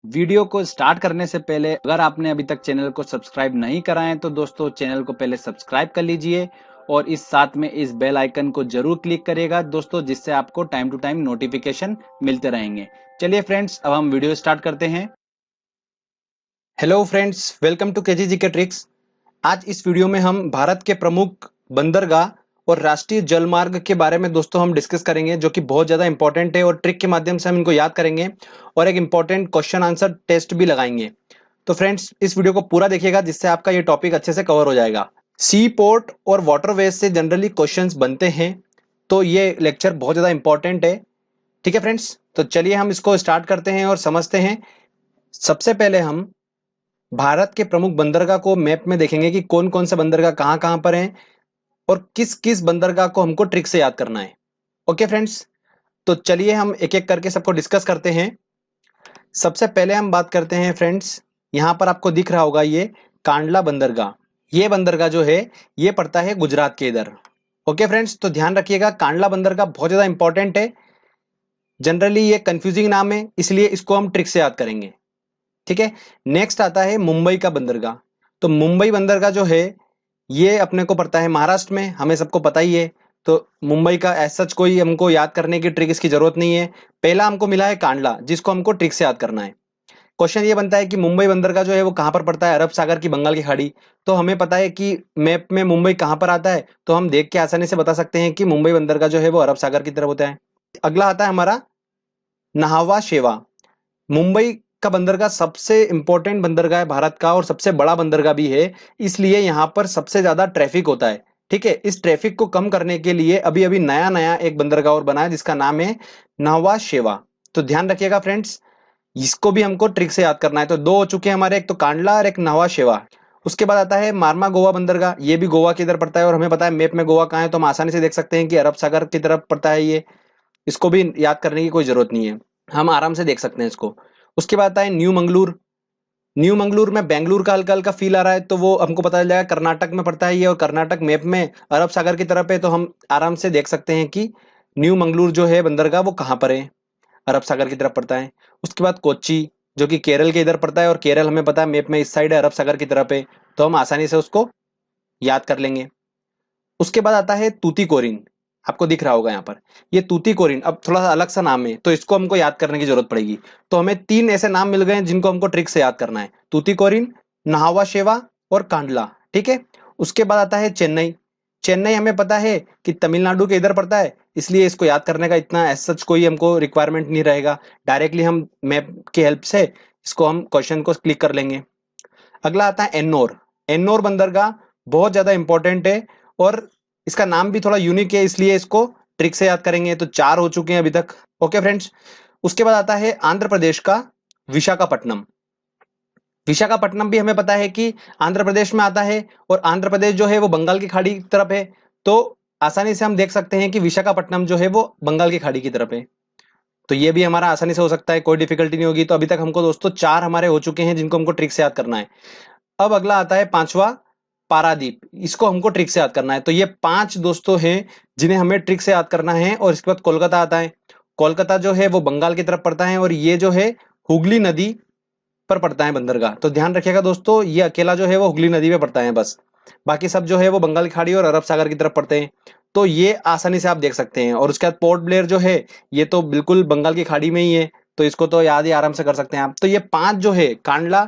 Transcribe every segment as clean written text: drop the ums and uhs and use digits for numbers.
Video को start करने से पहले अगर आपने अभी तक चैनल को सब्सक्राइब नहीं करा है तो दोस्तों चैनल को पहले सब्सक्राइब कर लीजिए और इस साथ में इस बेल आइकन को जरूर क्लिक करिएगा दोस्तों, जिससे आपको टाइम टू टाइम नोटिफिकेशन मिलते रहेंगे। चलिए फ्रेंड्स, अब हम वीडियो स्टार्ट करते हैं। हेलो फ्रेंड्स, वेलकम टू केजीजी के ट्रिक्स। आज इस वीडियो में हम भारत के प्रमुख बंदरगाह और राष्ट्रीय जलमार्ग के बारे में दोस्तों हम डिस्कस करेंगे, जो कि बहुत ज़्यादा इंपॉर्टेंट है और ट्रिक के माध्यम से हम इनको याद करेंगे और एक इंपॉर्टेंट क्वेश्चन आंसर टेस्ट भी लगाएंगे। तो फ्रेंड्स, इस वीडियो को पूरा देखिएगा जिससे आपका ये टॉपिक अच्छे से कवर हो जाएगा। सी पोर्ट और वाटरवेज से जनरली क्वेश्चंस बनते हैं, तो ये लेक्चर बहुत ज़्यादा इंपॉर्टेंट है। ठीक है फ्रेंड्स, तो चलिए हम इसको स्टार्ट करते हैं और समझते हैं। सबसे पहले हम भारत के प्रमुख बंदरगाह को मैप में देखेंगे कि कौन कौन से बंदरगाह कहाँ कहाँ पर हैं और किस किस बंदरगाह को हमको ट्रिक से याद करना है। ओके फ्रेंड्स, तो चलिए हम एक एक करके सबको डिस्कस करते हैं। सबसे पहले हम बात करते हैं फ्रेंड्स, यहाँ पर आपको दिख रहा होगा ये कांडला बंदरगाह। ये बंदरगाह जो है ये पड़ता है गुजरात के इधर। ओके फ्रेंड्स, तो ध्यान रखिएगा, कांडला बंदरगाह बहुत ज़्यादा इंपॉर्टेंट है। जनरली ये कंफ्यूजिंग नाम है, इसलिए इसको हम ट्रिक से याद करेंगे। ठीक है। नेक्स्ट आता है मुंबई का बंदरगाह। तो मुंबई बंदरगाह जो है ये अपने को पड़ता है महाराष्ट्र में, हमें सबको पता ही है। तो मुंबई का ऐसा सच कोई हमको याद करने की ट्रिक इसकी जरूरत नहीं है। पहला हमको मिला है कांडला, जिसको हमको ट्रिक से याद करना है। क्वेश्चन ये बनता है कि मुंबई बंदरगाह जो है वो कहाँ पर पड़ता है, अरब सागर की बंगाल की खाड़ी। तो हमें पता है कि मैप में मुंबई कहाँ पर आता है, तो हम देख के आसानी से बता सकते हैं कि मुंबई बंदरगाह जो है वो अरब सागर की तरफ होता है। अगला आता है हमारा नाहवा शेवा। मुंबई का बंदरगाह सबसे इंपॉर्टेंट बंदरगाह है भारत का और सबसे बड़ा बंदरगाह भी है, इसलिए यहाँ पर सबसे ज्यादा ट्रैफिक होता है। ठीक है। इस ट्रैफिक को कम करने के लिए अभी अभी नया नया एक बंदरगाह और बना है जिसका नाम है नाहवा शेवा। तो ध्यान रखिएगा फ्रेंड्स, इसको भी हमको ट्रिक से याद करना है। तो दो हो चुके हैं हमारे, एक तो कांडला और एक नाहवा शेवा। उसके बाद आता है मारमा गोवा बंदरगाह। ये भी गोवा की तरफ पड़ता है और हमें पता है मैप में गोवा कहाँ है, तो हम आसानी से देख सकते हैं कि अरब सागर की तरफ पड़ता है ये। इसको भी याद करने की कोई जरूरत नहीं है, हम आराम से देख सकते हैं इसको। उसके बाद आता है न्यू मंगलूर। न्यू मंगलूर में बेंगलुरु का हल्का हल्का फील आ रहा है, तो वो हमको पता चल जाएगा कर्नाटक में पड़ता है ये, और कर्नाटक मैप में अरब सागर की तरफ है, तो हम आराम से देख सकते हैं कि न्यू मंगलूर जो है बंदरगाह वो कहाँ पर है, अरब सागर की तरफ पड़ता है। उसके बाद कोच्चि, जो कि केरल के इधर पड़ता है, और केरल हमें पता है मैप में इस साइड है, अरब सागर की तरफ है, तो हम आसानी से उसको याद कर लेंगे। उसके बाद आता है तूतीकोरिन। आपको दिख रहा होगा यहाँ पर ये तूतीकोरिन। अब थोड़ा सा अलग सा नाम है, तो इसको हमको याद करने की जरूरत पड़ेगी। तो हमें तीन ऐसे नाम मिल गए हैं जिनको हमको ट्रिक से याद करना है, तूतीकोरिन, नाहवा शेवा और कांडला। ठीक है। उसके बाद आता है चेन्नई। चेन्नई हमें पता है कि तमिलनाडु के इधर पड़ता है, इसलिए इसको याद करने का इतना एज सच कोई हमको रिक्वायरमेंट नहीं रहेगा। डायरेक्टली हम मैप की हेल्प से इसको हम क्वेश्चन को क्लिक कर लेंगे। अगला आता है एन्नोर। एन्नोर बंदरगाह बहुत ज्यादा इंपॉर्टेंट है और इसका नाम भी थोड़ा यूनिक है, इसलिए इसको ट्रिक से याद करेंगे। तो चार हो चुके हैं अभी तक। ओके फ्रेंड्स, उसके बाद आता है आंध्र प्रदेश का विशाखापट्टनम। विशाखापट्टनम भी हमें पता है कि आंध्र प्रदेश में आता है, और आंध्र प्रदेश जो है वो बंगाल की खाड़ी की तरफ है, तो आसानी से हम देख सकते हैं कि विशाखापट्टनम जो है वो बंगाल की खाड़ी की तरफ है। तो ये भी हमारा आसानी से हो सकता है, कोई डिफिकल्टी नहीं होगी। तो अभी तक हमको दोस्तों चार हमारे हो चुके हैं जिनको हमको ट्रिक से याद करना है। अब अगला आता है पांचवा, पारादीप। इसको हमको ट्रिक से याद करना है। तो ये पांच दोस्तों हैं जिन्हें हमें ट्रिक से याद करना है। और इसके बाद कोलकाता आता है। कोलकाता जो है वो बंगाल की तरफ पड़ता है, और ये जो है हुगली नदी पर पड़ता है बंदरगाह। तो ध्यान रखिएगा दोस्तों, ये अकेला जो है वो हुगली नदी पे पड़ता है बस, बाकी सब जो है वो बंगाल की खाड़ी और अरब सागर की तरफ पड़ते हैं। तो ये आसानी से आप देख सकते हैं। और उसके बाद पोर्ट ब्लेयर जो है ये तो बिल्कुल बंगाल की खाड़ी में ही है, तो इसको तो याद ही आराम से कर सकते हैं आप। तो ये पांच जो है कांडला,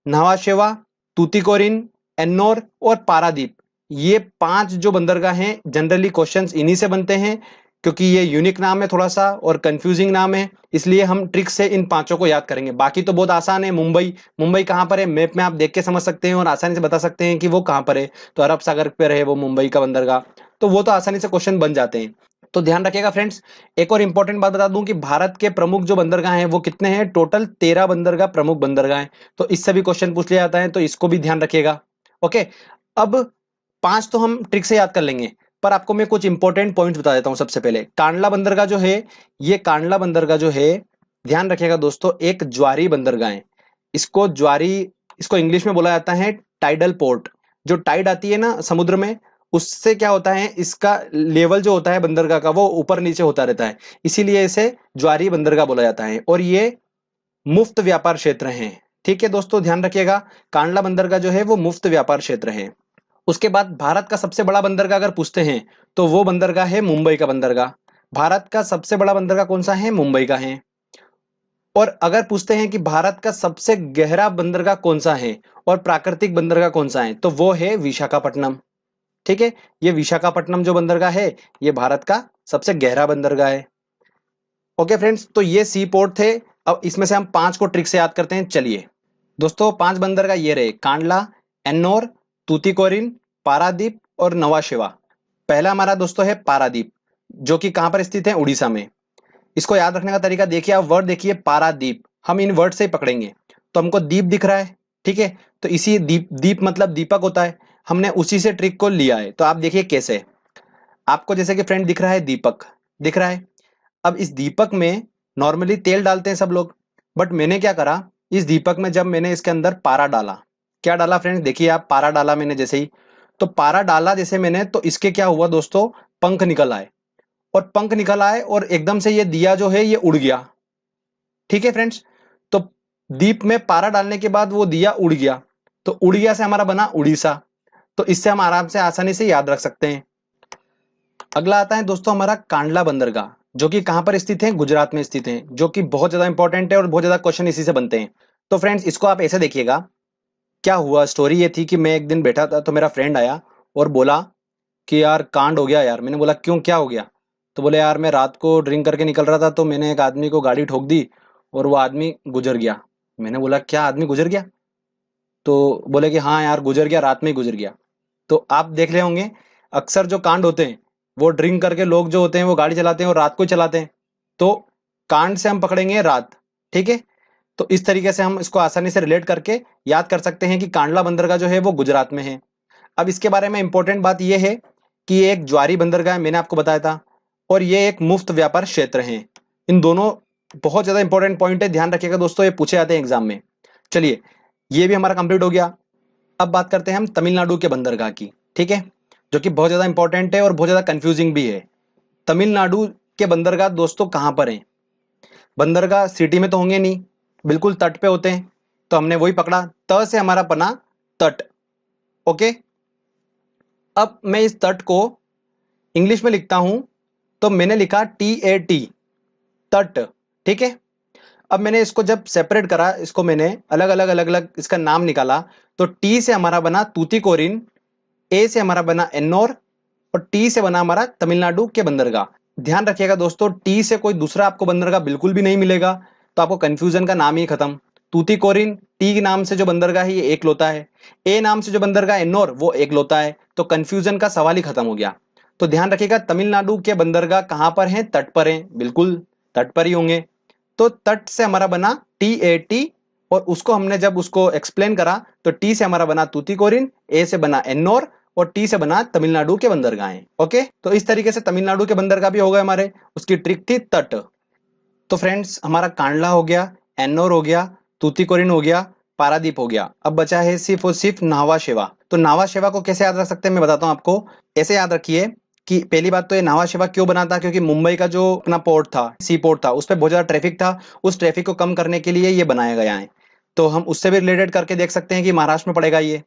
न्हावा शेवा, तूतीकोरिन, एन्नोर और पारादीप, ये पांच जो बंदरगाह हैं जनरली क्वेश्चंस इन्हीं से बनते हैं, क्योंकि ये यूनिक नाम है थोड़ा सा और कंफ्यूजिंग नाम है, इसलिए हम ट्रिक से इन पांचों को याद करेंगे। बाकी तो बहुत आसान है। मुंबई, मुंबई कहाँ पर है मैप में आप देख के समझ सकते हैं और आसानी से बता सकते हैं कि वो कहाँ पर है। तो अरब सागर पर है वो मुंबई का बंदरगाह, तो वो तो आसानी से क्वेश्चन बन जाते हैं। तो ध्यान रखिएगा फ्रेंड्स। एक और इंपॉर्टेंट बात बता दूं कि भारत के प्रमुख जो बंदरगाह हैं वो कितने हैं, टोटल 13 बंदरगाह प्रमुख बंदरगाह हैं। तो इससे भी क्वेश्चन पूछ लिया जाता है, तो इसको भी ध्यान रखिएगा। ओके। अब पांच तो हम ट्रिक से याद कर लेंगे, पर आपको मैं कुछ इंपॉर्टेंट पॉइंट्स बता देता हूं। सबसे पहले कांडला बंदरगाह जो है, ये कांडला बंदरगाह जो है, ध्यान रखिएगा दोस्तों, एक ज्वारी बंदरगाह है। इसको ज्वारी, इसको इंग्लिश में बोला जाता है टाइडल पोर्ट। जो टाइड आती है ना समुद्र में, उससे क्या होता है, इसका लेवल जो होता है बंदरगाह का वो ऊपर नीचे होता रहता है, इसीलिए इसे ज्वारी बंदरगाह बोला जाता है। और ये मुफ्त व्यापार क्षेत्र हैं। ठीक है दोस्तों, ध्यान रखिएगा, कांडला बंदरगाह जो है वो मुफ्त व्यापार क्षेत्र है। उसके बाद भारत का सबसे बड़ा बंदरगाह अगर पूछते हैं तो वो बंदरगाह है मुंबई का बंदरगाह। भारत का सबसे बड़ा बंदरगाह कौन सा है? मुंबई का है। और अगर पूछते हैं कि भारत का सबसे गहरा बंदरगाह कौन सा है और प्राकृतिक बंदरगाह कौन सा है, तो वो है विशाखापट्टनम। ठीक है, ये विशाखापट्टनम जो बंदरगाह है ये भारत का सबसे गहरा बंदरगाह है। ओके फ्रेंड्स, तो ये सी पोर्ट थे। अब इसमें से हम 5 को ट्रिक से याद करते हैं। चलिए दोस्तों, 5 बंदरगाह ये रहे: कांडला, एन्नोर, तूतीकोरिन, पारादीप और नवा शेवा। पहला हमारा दोस्तों है पारादीप, जो कि कहां पर स्थित है? उड़ीसा में। इसको याद रखने का तरीका देखिए, आप वर्ड देखिए पारादीप, हम इन वर्ड से ही पकड़ेंगे। तो हमको दीप दिख रहा है, ठीक है, तो इसी दीप, दीप मतलब दीपक होता है, हमने उसी से ट्रिक को लिया है। तो आप देखिए कैसे, आपको जैसे कि फ्रेंड दिख रहा है दीपक, दिख रहा है। अब इस दीपक में नॉर्मली तेल डालते हैं सब लोग, बट मैंने क्या करा, इस दीपक में जब मैंने इसके अंदर पारा डाला, क्या डाला फ्रेंड्स? देखिए आप, पारा डाला मैंने जैसे ही, तो पारा डाला जैसे मैंने, तो इसके क्या हुआ दोस्तों? पंख निकल आए, और पंख निकल आए और एकदम से ये दिया जो है ये उड़ गया। ठीक है फ्रेंड्स, तो दीप में पारा डालने के बाद वो दिया उड़ गया, तो उड़ गया से हमारा बना उड़ीसा। तो इससे हम आराम से आसानी से याद रख सकते हैं। अगला आता है दोस्तों हमारा कांडला बंदरगाह, जो कि कहां पर स्थित है? गुजरात में स्थित है, जो कि बहुत ज्यादा इंपॉर्टेंट है और बहुत ज्यादा क्वेश्चन इसी से बनते हैं। तो फ्रेंड्स इसको आप ऐसे देखिएगा, क्या हुआ, स्टोरी ये थी कि मैं एक दिन बैठा था, तो मेरा फ्रेंड आया और बोला कि यार कांड हो गया यार। मैंने बोला क्यों, क्या हो गया? तो बोले यार मैं रात को ड्रिंक करके निकल रहा था, तो मैंने एक आदमी को गाड़ी ठोक दी और वो आदमी गुजर गया। मैंने बोला क्या, आदमी गुजर गया? तो बोले कि हाँ यार गुजर गया, रात में ही गुजर गया। तो आप देख रहे होंगे, अक्सर जो कांड होते हैं वो ड्रिंक करके लोग जो होते हैं वो गाड़ी चलाते हैं और रात को ही चलाते हैं। तो कांड से हम पकड़ेंगे रात। ठीक है, तो इस तरीके से हम इसको आसानी से रिलेट करके याद कर सकते हैं कि कांडला बंदरगाह जो है वो गुजरात में है। अब इसके बारे में इंपॉर्टेंट बात यह है कि ये एक ज्वारी बंदरगाह है, मैंने आपको बताया था, और ये एक मुफ्त व्यापार क्षेत्र है। इन दोनों बहुत ज्यादा इंपॉर्टेंट पॉइंट है, ध्यान रखिएगा दोस्तों, ये पूछे जाते हैं एग्जाम में। चलिए, ये भी हमारा कंप्लीट हो गया। अब बात करते हैं हम तमिलनाडु के बंदरगाह की। ठीक है, जो कि बहुत ज्यादा इंपॉर्टेंट है और बहुत ज्यादा कंफ्यूजिंग भी है। तमिलनाडु के बंदरगाह दोस्तों कहां पर हैं? बंदरगाह सिटी में तो होंगे नहीं, बिल्कुल तट पे होते हैं, तो हमने वही पकड़ा, त से हमारा बना तट। ओके, अब मैं इस तट को इंग्लिश में लिखता हूं, तो मैंने लिखा TAT, तट। ठीक है, अब मैंने इसको जब सेपरेट करा, इसको मैंने अलग अलग इसका नाम निकाला, तो टी से हमारा बना तूतीकोरिन, ए से हमारा बना एन्नोर, और टी से बना हमारा तमिलनाडु के बंदरगाह। ध्यान रखिएगा दोस्तों, टी से कोई दूसरा आपको बंदरगाह बिल्कुल भी नहीं मिलेगा, तो आपको कंफ्यूजन का नाम ही खत्म। तूतीकोरिन टी के नाम से जो बंदरगाह है ये एक लोता है, ए नाम से जो बंदरगाह एन्नोर वो एक लोता है, तो कंफ्यूजन का सवाल ही खत्म हो गया। तो ध्यान रखिएगा, तमिलनाडु के बंदरगाह कहां पर हैं? तट पर हैं, बिल्कुल तट पर ही होंगे। तो तट से हमारा बना TAT, और उसको हमने जब उसको एक्सप्लेन करा, तो टी से हमारा बना तूतीकोरिन, ए से बना एन्नोर, और टी से बना तमिलनाडु के बंदरगाह। ओके, तो इस तरीके से तमिलनाडु के बंदरगाह भी हो गए हमारे, उसकी ट्रिक थी तट। तो फ्रेंड्स हमारा कांडला हो गया, एन्नोर हो गया, तूतीकोरिन हो गया, पारादीप हो गया। अब बचा है सिर्फ और सिर्फ नावा शेवा। तो नावा शेवा को कैसे याद रख सकते हैं मैं बताता हूं आपको। ऐसे याद रखिए कि पहली बात तो ये नावा शेवा क्यों बना था, क्योंकि मुंबई का जो अपना पोर्ट था, सी पोर्ट था, उस पर बहुत ज्यादा ट्रैफिक था, उस ट्रैफिक को कम करने के लिए ये बनाया गया है। तो हम उससे भी रिलेटेड करके देख सकते हैं कि महाराष्ट्र में पड़ेगा ये।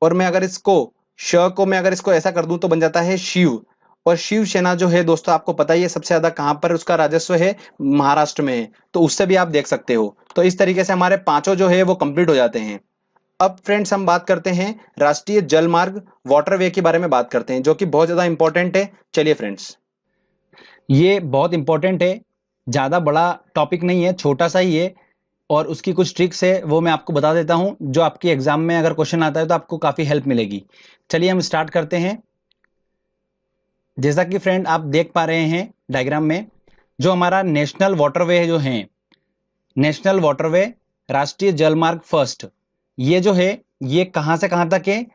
और मैं अगर इसको श को मैं अगर इसको ऐसा कर दूं तो बन जाता है शिव। और शिवसेना जो है दोस्तों आपको पता ही है सबसे ज्यादा कहां पर उसका राजस्व है? महाराष्ट्र में है, तो उससे भी आप देख सकते हो। तो इस तरीके से हमारे पांचों जो है वो कंप्लीट हो जाते हैं। अब फ्रेंड्स हम बात करते हैं राष्ट्रीय जल मार्ग, वाटरवे के बारे में बात करते हैं, जो कि बहुत ज्यादा इंपॉर्टेंट है। चलिए फ्रेंड्स, ये बहुत इंपॉर्टेंट है, ज़्यादा बड़ा टॉपिक नहीं है, छोटा सा ही है, और उसकी कुछ ट्रिक्स है वो मैं आपको बता देता हूं, जो आपके एग्जाम में अगर क्वेश्चन आता है तो आपको काफ़ी हेल्प मिलेगी। चलिए हम स्टार्ट करते हैं। जैसा कि फ्रेंड आप देख पा रहे हैं डायग्राम में, जो हमारा नेशनल वाटरवे जो है, नेशनल वाटरवे, राष्ट्रीय जल मार्ग फर्स्ट, ये जो है ये कहाँ से कहाँ तक है?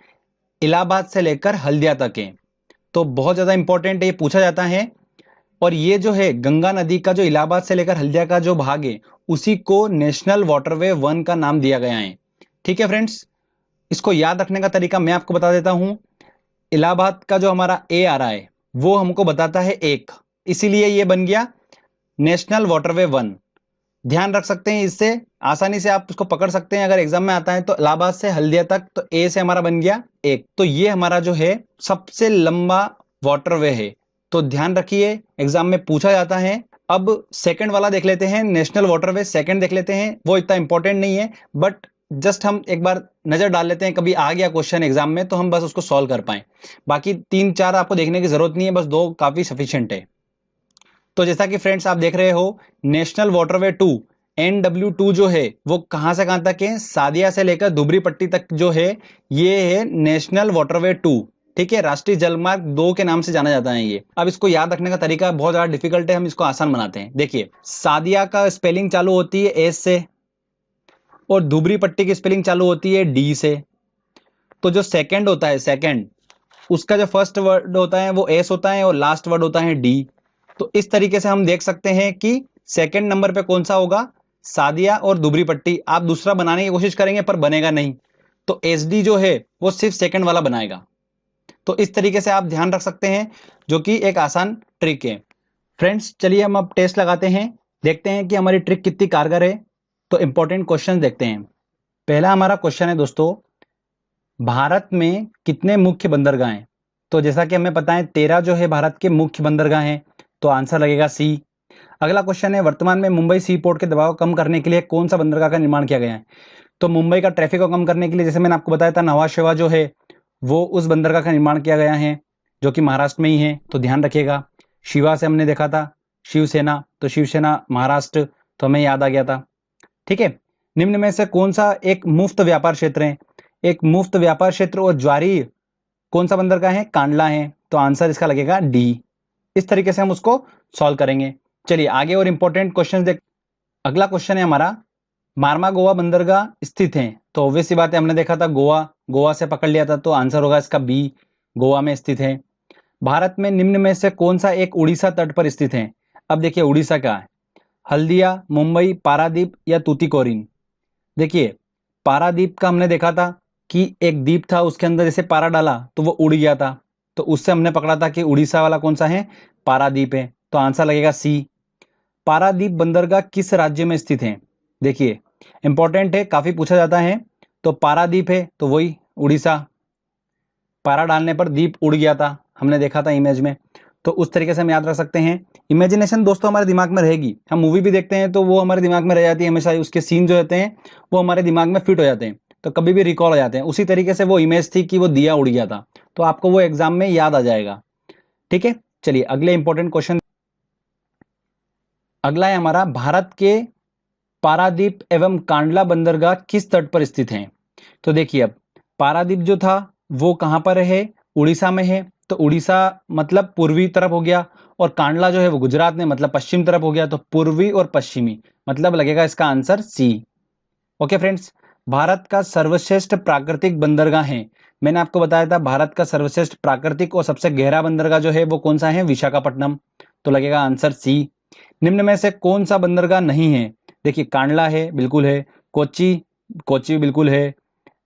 इलाहाबाद से लेकर हल्दिया तक है। तो बहुत ज़्यादा इंपॉर्टेंट है, ये पूछा जाता है। और ये जो है गंगा नदी का जो इलाहाबाद से लेकर हल्दिया का जो भाग है, उसी को नेशनल वाटरवे 1 का नाम दिया गया है। ठीक है फ्रेंड्स, इसको याद रखने का तरीका मैं आपको बता देता हूं। इलाहाबाद का जो हमारा ए आ रहा है वो हमको बताता है 1, इसीलिए ये बन गया नेशनल वाटरवे 1। ध्यान रख सकते हैं, इससे आसानी से आप उसको पकड़ सकते हैं। अगर एग्जाम में आता है तो इलाहाबाद से हल्दिया तक, तो ए से हमारा बन गया एक। तो ये हमारा जो है सबसे लंबा वाटरवे है, तो ध्यान रखिए एग्जाम में पूछा जाता है। अब सेकंड वाला देख लेते हैं, नेशनल वाटरवे सेकंड देख लेते हैं। वो इतना इंपॉर्टेंट नहीं है, बट जस्ट हम एक बार नजर डाल लेते हैं, कभी आ गया क्वेश्चन एग्जाम में तो हम बस उसको सॉल्व कर पाए। बाकी 3-4 आपको देखने की जरूरत नहीं है, बस 2 काफी सफिशिएंट है। तो जैसा कि फ्रेंड्स आप देख रहे हो, नेशनल वाटरवे 2 NW2 जो है वो कहां से कहां तक है, सादिया से लेकर धुबरी पट्टी तक जो है, ये है नेशनल वाटरवे 2। ठीक है, राष्ट्रीय जलमार्ग 2 के नाम से जाना जाता है ये। अब इसको याद रखने का तरीका बहुत ज्यादा डिफिकल्ट है, हम इसको आसान बनाते हैं। देखिए, सादिया का स्पेलिंग चालू होती है एस से, और धुबरी पट्टी की स्पेलिंग चालू होती है डी से। तो जो सेकंड होता है, सेकंड, उसका जो फर्स्ट वर्ड होता है वो एस होता है और लास्ट वर्ड होता है डी। तो इस तरीके से हम देख सकते हैं कि सेकंड नंबर पे कौन सा होगा, सादिया और दुबरी पट्टी। आप दूसरा बनाने की कोशिश करेंगे पर बनेगा नहीं, तो एसडी जो है वो सिर्फ सेकंड वाला बनाएगा। तो इस तरीके से आप ध्यान रख सकते हैं, जो कि एक आसान ट्रिक है। फ्रेंड्स चलिए हम अब टेस्ट लगाते हैं, देखते हैं कि हमारी ट्रिक कितनी कारगर है। तो इंपॉर्टेंट क्वेश्चन देखते हैं। पहला हमारा क्वेश्चन है दोस्तों, भारत में कितने मुख्य बंदरगाह हैं? तो जैसा कि हमें पता है 13 जो है भारत के मुख्य बंदरगाह हैं, तो आंसर लगेगा सी। अगला क्वेश्चन है, वर्तमान में मुंबई सी पोर्ट के दबाव को कम करने के लिए कौन सा बंदरगाह का निर्माण किया गया है? तो मुंबई का ट्रैफिक को कम करने के लिए, जैसे मैंने आपको बताया था, नवा शेवा जो है वो उस बंदरगाह का निर्माण किया गया है, जो कि महाराष्ट्र में ही है, तो ध्यान रखिएगा। शिवा से हमने देखा था शिवसेना, तो शिवसेना महाराष्ट्र, तो हमें याद आ गया था। ठीक है, निम्न में से कौन सा एक मुफ्त व्यापार क्षेत्र है? एक मुफ्त व्यापार क्षेत्र और ज्वारी कौन सा बंदरगाह है? कांडला है, तो आंसर इसका लगेगा डी। इस तरीके से हम उसको सॉल्व करेंगे। चलिए आगे और इंपॉर्टेंट क्वेश्चन देख। अगला क्वेश्चन है हमारा, मारमा गोवा बंदरगाह स्थित है? तो ऑब्वियस सी बात है, हमने देखा था गोवा, गोवा से पकड़ लिया था, तो आंसर होगा इसका बी, गोवा में स्थित है। भारत में निम्न में से कौन सा एक उड़ीसा तट पर स्थित है? अब देखिए उड़ीसा क्या है, हल्दिया, मुंबई, पारादीप या तूतीकोरिन? देखिए, पारादीप का हमने देखा था कि एक द्वीप था, उसके अंदर जैसे पारा डाला तो वो उड़ गया था, तो उससे हमने पकड़ा था कि उड़ीसा वाला कौन सा है, पारादीप है, तो आंसर लगेगा सी। पारादीप बंदरगाह किस राज्य में स्थित है? देखिए इंपॉर्टेंट है, काफी पूछा जाता है। तो पारादीप है तो वही उड़ीसा, पारा डालने पर दीप उड़ गया था, हमने देखा था इमेज में, तो उस तरीके से हम याद रख सकते हैं। इमेजिनेशन दोस्तों हमारे दिमाग में रहेगी, हम मूवी भी देखते हैं तो वो हमारे दिमाग में रह जाती है हमेशा, उसके सीन जो रहते हैं वो हमारे दिमाग में फिट हो जाते हैं, तो कभी भी रिकॉल हो जाते हैं। उसी तरीके से वो इमेज थी कि वो दिया उड़ गया था, तो आपको वो एग्जाम में याद आ जाएगा। ठीक है, चलिए अगले इंपॉर्टेंट क्वेश्चन। अगला है हमारा, भारत के पारादीप एवं कांडला बंदरगाह किस तट पर स्थित हैं? तो देखिए, अब पारादीप जो था वो कहां पर है, उड़ीसा में है, तो उड़ीसा मतलब पूर्वी तरफ हो गया, और कांडला जो है वो गुजरात में मतलब पश्चिम तरफ हो गया, तो पूर्वी और पश्चिमी, मतलब लगेगा इसका answer C. Okay friends, Bharat का सर्वश्रेष्ठ प्राकृतिक बंदरगाह है, मैंने आपको बताया था भारत का सर्वश्रेष्ठ प्राकृतिक और सबसे गहरा बंदरगाह जो है वो कौन सा है, विशाखापट्टनम, तो लगेगा आंसर सी। निम्न में से कौन सा बंदरगाह नहीं है? देखिए कांडला है, बिल्कुल है, कोच्चि, कोच्चि बिल्कुल है,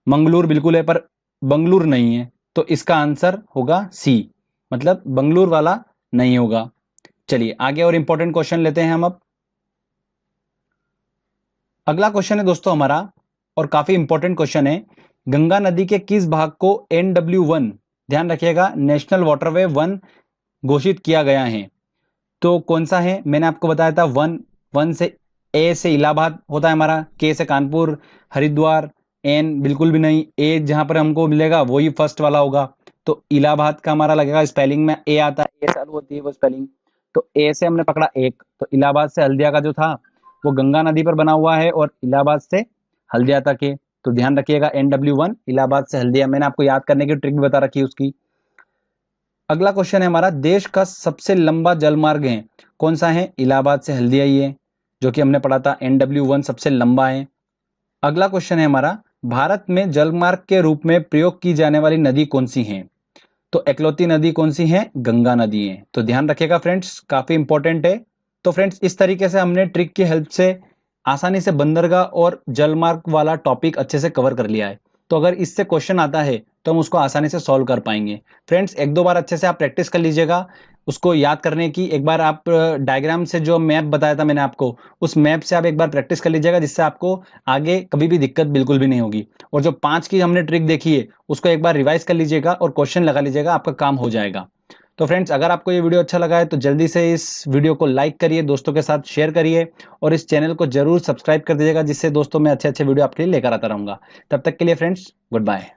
मंगलूर बिल्कुल है, पर बंगलुरु नहीं है, तो इसका आंसर होगा सी, मतलब बंगलुरु वाला नहीं होगा। चलिए आगे और इंपॉर्टेंट क्वेश्चन लेते हैं हम अब। अगला क्वेश्चन है दोस्तों हमारा, और काफी इंपॉर्टेंट क्वेश्चन है, गंगा नदी के किस भाग को NW1, ध्यान रखिएगा, नेशनल वाटरवे 1 घोषित किया गया है? तो कौन सा है? मैंने आपको बताया था वन, वन से ए से इलाहाबाद होता है हमारा, के से कानपुर, हरिद्वार, एन बिल्कुल भी नहीं, ए जहां पर हमको मिलेगा वही फर्स्ट वाला होगा, तो इलाहाबाद का हमारा लगेगा, स्पेलिंग में ए आता है, ए चालू होती है वो स्पेलिंग, तो ए से हमने पकड़ा एक, तो इलाहाबाद से हल्दिया का जो था वो गंगा नदी पर बना हुआ है, और इलाहाबाद से हल्दिया तक है, तो ध्यान रखिएगा NW1 इलाहाबाद से हल्दिया, मैंने आपको याद करने की ट्रिक भी बता रखी है उसकी। अगला क्वेश्चन है हमारा, देश का सबसे लंबा जलमार्ग है कौन सा है? इलाहाबाद से हल्दिया ही है, जो कि हमने पढ़ा था, NW1 सबसे लंबा है। अगला क्वेश्चन है हमारा, भारत में जलमार्ग के रूप में प्रयोग की जाने वाली नदी कौन सी है? तो एकलौती नदी कौन सी है? गंगा नदी है, तो ध्यान रखिएगा फ्रेंड्स, काफी इंपॉर्टेंट है। तो फ्रेंड्स इस तरीके से हमने ट्रिक की हेल्प से आसानी से बंदरगाह और जलमार्ग वाला टॉपिक अच्छे से कवर कर लिया है। तो अगर इससे क्वेश्चन आता है तो हम उसको आसानी से सॉल्व कर पाएंगे। फ्रेंड्स, एक दो बार अच्छे से आप प्रैक्टिस कर लीजिएगा उसको याद करने की। एक बार आप डायग्राम से जो मैप बताया था मैंने आपको, उस मैप से आप एक बार प्रैक्टिस कर लीजिएगा, जिससे आपको आगे कभी भी दिक्कत बिल्कुल भी नहीं होगी। और जो 5 की हमने ट्रिक देखी है उसको एक बार रिवाइज कर लीजिएगा और क्वेश्चन लगा लीजिएगा, आपका काम हो जाएगा। तो फ्रेंड्स, अगर आपको ये वीडियो अच्छा लगा है तो जल्दी से इस वीडियो को लाइक करिए, दोस्तों के साथ शेयर करिए और इस चैनल को जरूर सब्सक्राइब कर दीजिएगा, जिससे दोस्तों मैं अच्छे अच्छे वीडियो आपके लिए लेकर आता रहूंगा। तब तक के लिए फ्रेंड्स, गुड बाय।